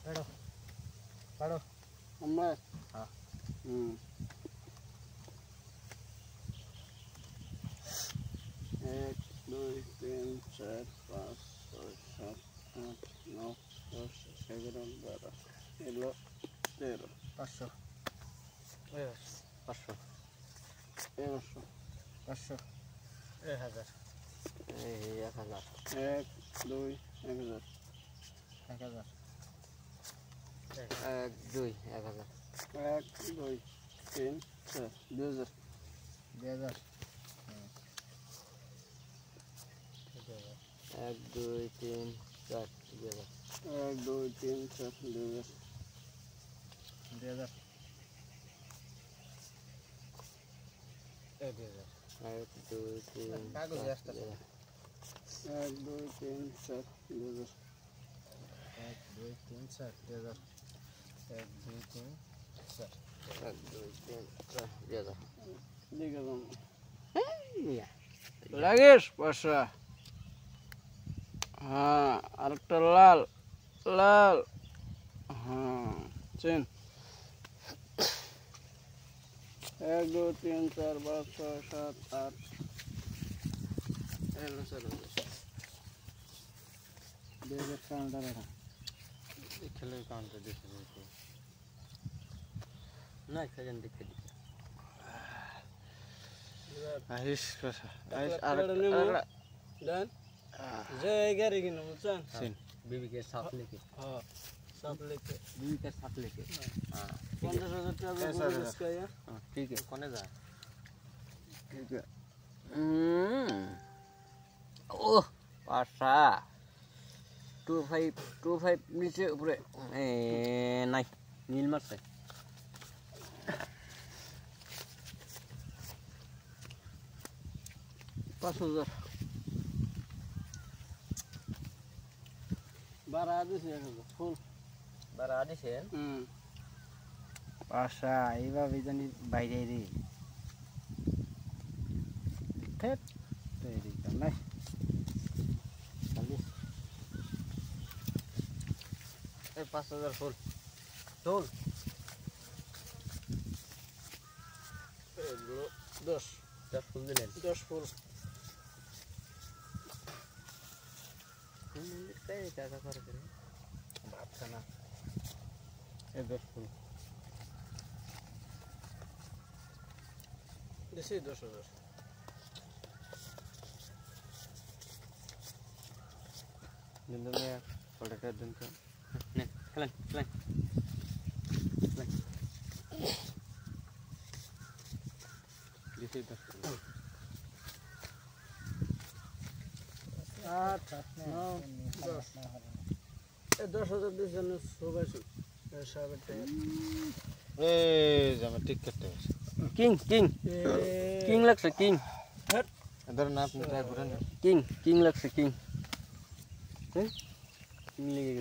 पढ़ो पढ़ो अम्मा हाँ 1 2 3 4 5 6 7 8 9 10 11 12 13 500 500 1100 500 1000 1000 1 2 1000 1000 1 2 1000 1 2 3 4 2000 2000 1 2 3 4 2000 1 2 3 4 2000 2000 1 2 3 कागज 4 जास्त 1 2 3 4 2000 1 2 3 4 2000 1 2 3 4 1 2 3 4 2000 দিকে যান ইয়া লাগেশ পাশা হ্যাঁ আরেকটা লাল লাল হ্যাঁ চেন 1 2 3 4 5 6 7 8 এলো চলো 2000 কাউন্টার এটা খেলে কাউন্টার দেখে দিতে না সেকেন্ড দেখে দিতে আহিস কথা আহিস আর আরেকটা দেন যে গাড়ি কিনো বুঝছেন চেন बीबी के साथ लेके হ্যাঁ সাত लेके बीबी के साथ लेके हाँ 50000 টাকা ऐसा बोनस है। का यार हाँ, ठीक है कौन जा ঠিক আছে ओह पासा 25 नीचे ऊपर ए नहीं नील मत से 5000 12 দিছি 1000 ফুল बरा दी से পাশা এইভাবে জানি বাইরে রে থেট তৈরি কর নাই 40 ए 5000 फुल चल 10 10 फुल दिलेन 10 ফুল काय काय कर करे ভাবছে না ए 10 फुल দিছি 10000 दिन में पड़ता दिन का ने चलन चलन दिसे 10 फुल 8 9 10 এ 10000 দিছেন সবাই সবাইতে এ জামা ঠিক করতে किंग किंग किंग लग से किंग इधर नाप निकाल पूरा किंग किंग लग से किंग किंग